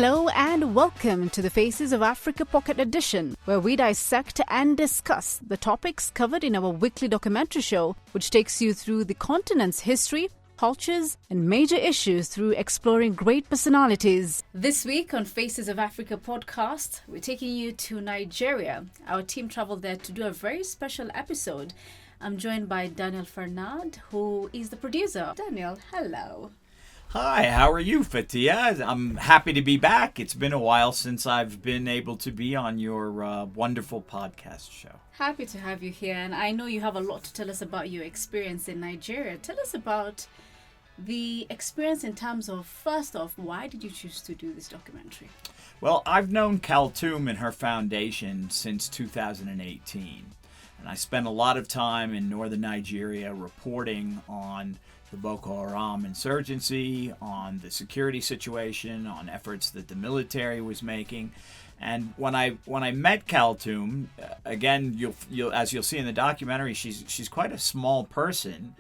Hello and welcome to the Faces of Africa Pocket Edition, where we dissect and discuss the topics covered in our weekly documentary show, which takes you through the continent's history, cultures, and major issues through exploring great personalities. This week on Faces of Africa podcast, we're taking you to Nigeria. Our team traveled there to do a very special episode. I'm joined by Daniel Funard, who is the producer. Daniel, hello. Hi, how are you, Fathiya? I'm happy to be back. It's been a while since I've been able to be on your wonderful podcast show. Happy to have you here, and I know you have a lot to tell us about your experience in Nigeria. Tell us about the experience in terms of, first off, why did you choose to do this documentary? Well, I've known Kalthum and her foundation since 2018, and I spent a lot of time in northern Nigeria reporting on the Boko Haram insurgency, on the security situation, on efforts that the military was making. And when I met Kalthum, again, you'll as you'll see in the documentary, she's quite a small person,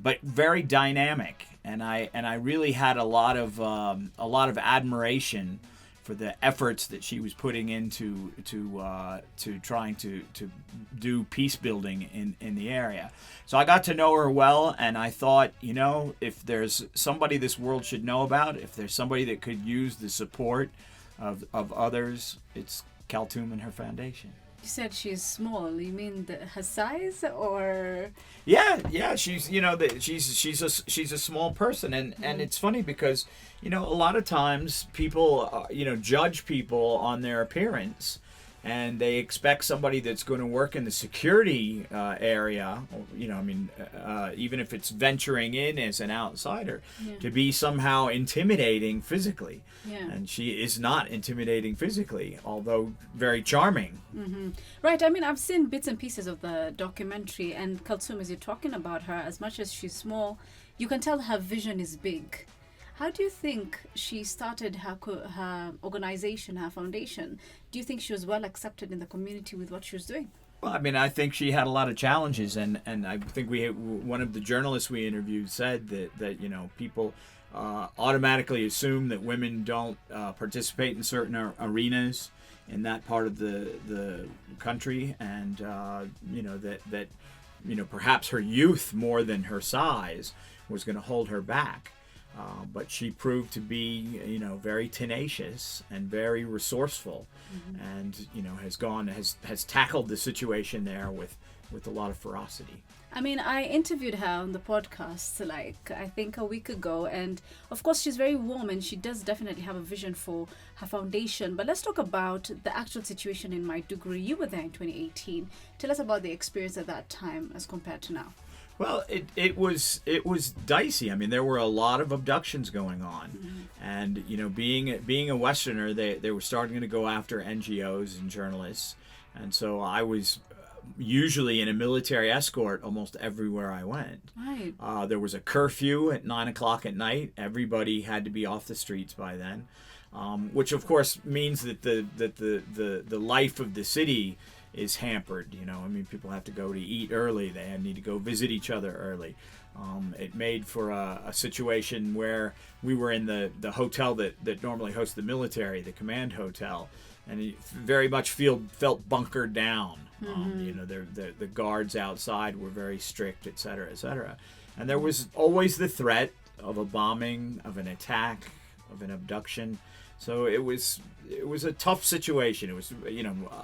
but very dynamic. And I really had a lot of admiration for the efforts that she was putting into trying to do peace building in the area. So I got to know her well, and I thought, if there's somebody this world should know about, if there's somebody that could use the support of others, it's Kalthum and her foundation. You said she's small. You mean her size, or? Yeah. She's she's a small person, and it's funny because a lot of times people judge people on their appearance, and they expect somebody that's going to work in the security area, even if it's venturing in as an outsider, to be somehow intimidating physically. Yeah. And she is not intimidating physically, although very charming. Mm-hmm. Right. I mean, I've seen bits and pieces of the documentary, and Kalthum, as you're talking about her, as much as she's small, you can tell her vision is big. How do you think she started her organization, her foundation? Do you think she was well accepted in the community with what she was doing? Well, I think she had a lot of challenges, and I think one of the journalists we interviewed said that people automatically assume that women don't participate in certain arenas in that part of the country, and that perhaps her youth more than her size was going to hold her back. But she proved to be, very tenacious and very resourceful, and has tackled the situation there with a lot of ferocity. I mean, I interviewed her on the podcast, I think a week ago, and of course she's very warm, and she does definitely have a vision for her foundation. But let's talk about the actual situation in Maiduguri. You were there in 2018. Tell us about the experience at that time as compared to now. Well, it was dicey. I mean, there were a lot of abductions going on, and being a Westerner, they were starting to go after NGOs and journalists, and so I was usually in a military escort almost everywhere I went. Right. There was a curfew at 9:00 at night. Everybody had to be off the streets by then, which of course means that the life of the city is hampered. People have to go to eat early. They need to go visit each other early. It made for a situation where we were in the hotel that normally hosts the military, the command hotel, and it very much felt bunkered down. The guards outside were very strict, et cetera, and there was always the threat of a bombing, of an attack, of an abduction. So it was a tough situation. It was,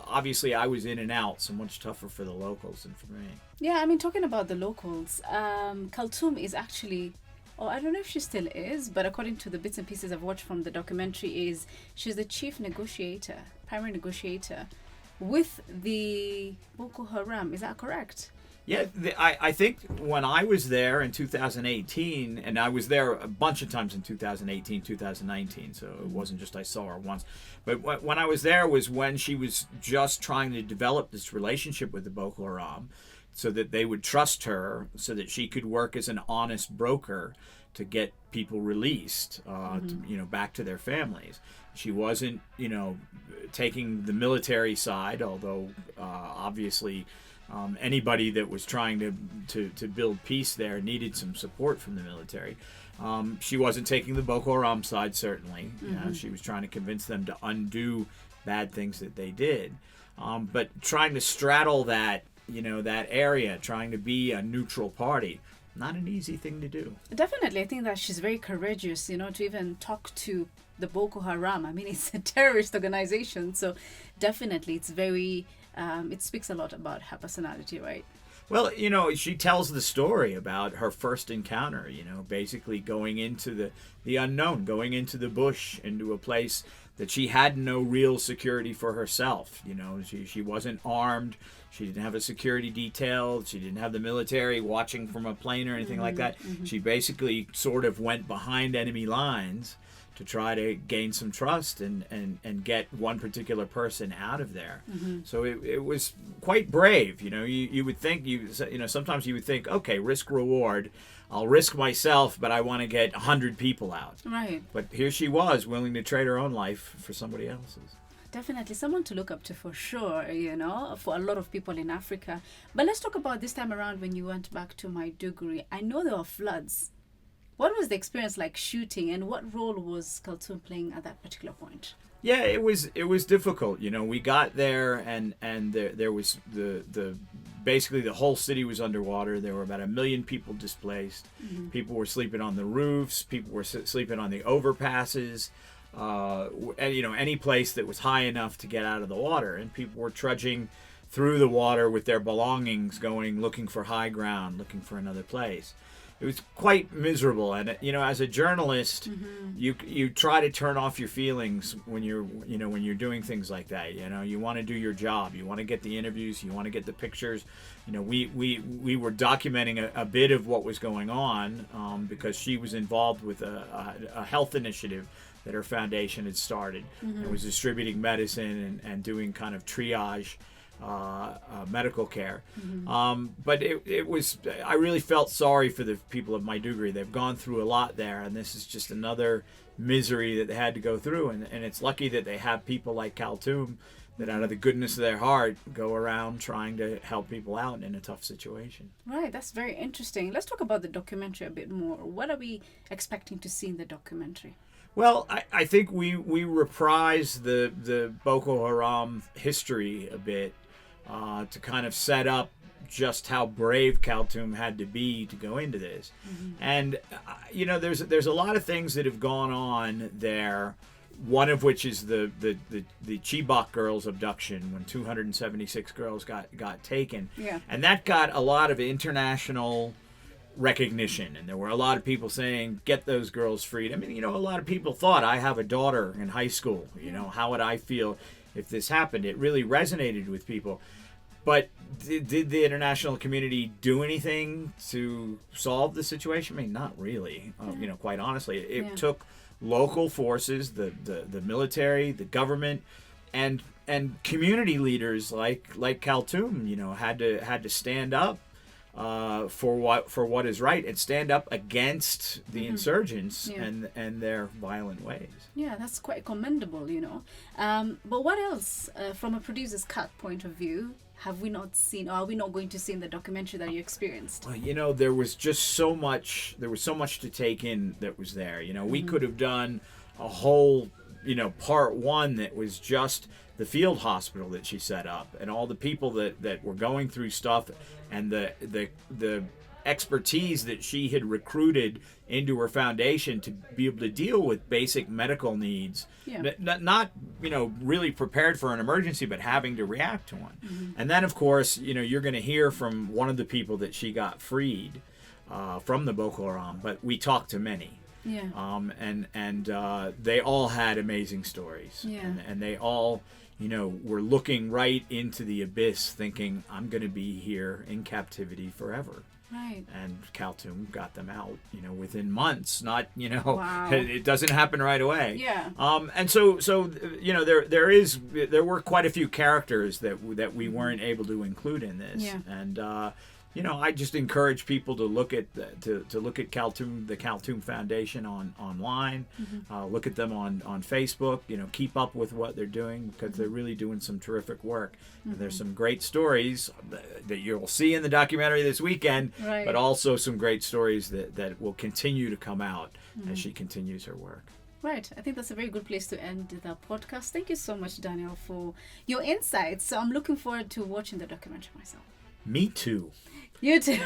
obviously I was in and out, so much tougher for the locals than for me. Yeah, talking about the locals, Kalthum is actually, I don't know if she still is, but according to the bits and pieces I've watched from the documentary, she's the chief negotiator, primary negotiator with the Boko Haram. Is that correct? Yeah, I think when I was there in 2018, and I was there a bunch of times in 2018, 2019, so it wasn't just I saw her once, but when I was there was when she was just trying to develop this relationship with the Boko Haram so that they would trust her, so that she could work as an honest broker to get people released, back to their families. She wasn't, taking the military side, although obviously Anybody that was trying to build peace there needed some support from the military. She wasn't taking the Boko Haram side, certainly. She was trying to convince them to undo bad things that they did. But trying to straddle that, that area, trying to be a neutral party, not an easy thing to do. Definitely. I think that she's very courageous, to even talk to the Boko Haram. I mean, it's a terrorist organization. So definitely it's very, it speaks a lot about her personality, right? Well, she tells the story about her first encounter, basically going into the unknown, going into the bush, into a place that she had no real security for herself. She wasn't armed. She didn't have a security detail. She didn't have the military watching from a plane or anything like that. She basically sort of went behind enemy lines to try to gain some trust and get one particular person out of there. So it was quite brave. You would think, sometimes you would think, okay, risk reward. I'll risk myself, but I want to get 100 people out. Right. But here she was, willing to trade her own life for somebody else's. Definitely someone to look up to for sure, for a lot of people in Africa. But let's talk about this time around when you went back to Maiduguri. I know there were floods. What was the experience like shooting, and what role was Kalthum playing at that particular point? Yeah, it was difficult. We got there and there was the basically the whole city was underwater. There were about 1 million people displaced. People were sleeping on the roofs. People were sleeping on the overpasses. And any place that was high enough to get out of the water, and people were trudging through the water with their belongings, looking for high ground, looking for another place. It was quite miserable, and as a journalist, you try to turn off your feelings when you're doing things like that. You want to do your job, you want to get the interviews, you want to get the pictures. We were documenting a bit of what was going on because she was involved with a health initiative that her foundation had started. It was distributing medicine and doing kind of triage. Medical care. But it was, I really felt sorry for the people of Maiduguri. They've gone through a lot there, and this is just another misery that they had to go through. And it's lucky that they have people like Kalthum that out of the goodness of their heart go around trying to help people out in a tough situation. Right, that's very interesting. Let's talk about the documentary a bit more. What are we expecting to see in the documentary? Well, I think we reprise the Boko Haram history a bit to kind of set up just how brave Kalthum had to be to go into this. And, there's a lot of things that have gone on there, one of which is the Chibok girls' abduction when 276 girls got taken. Yeah. And that got a lot of international recognition, and there were a lot of people saying, get those girls freed. I mean, a lot of people thought, I have a daughter in high school, how would I feel if this happened? It really resonated with people. But did the international community do anything to solve the situation? I mean, not really. Quite honestly, it took local forces, the military, the government, and community leaders like Kalthum, had to stand up for what is right and stand up against the insurgents and their violent ways. Yeah, that's quite commendable, But what else, from a producer's cut point of view, have we not seen, or are we not going to see in the documentary that you experienced? Well, there was just so much. There was so much to take in that was there. We could have done a whole, part one that was just the field hospital that she set up and all the people that were going through stuff and the expertise that she had recruited into her foundation to be able to deal with basic medical needs, not really prepared for an emergency, but having to react to one. And then, of course, you're going to hear from one of the people that she got freed from the Boko Haram, but we talked to many. And they all had amazing stories. And they all, were looking right into the abyss thinking, I'm going to be here in captivity forever. Right. And Kalthum got them out, within months. Not, wow. It doesn't happen right away. Yeah. And so there were quite a few characters that we weren't able to include in this. Yeah. And I just encourage people to look at to look at the Kalthum Foundation online, look at them on Facebook. Keep up with what they're doing, because they're really doing some terrific work. And there's some great stories that you'll see in the documentary this weekend, Right. but also some great stories that will continue to come out as she continues her work. Right. I think that's a very good place to end the podcast. Thank you so much, Daniel, for your insights. So I'm looking forward to watching the documentary myself. Me too. You too.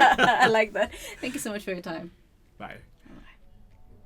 I like that. Thank you so much for your time. Bye.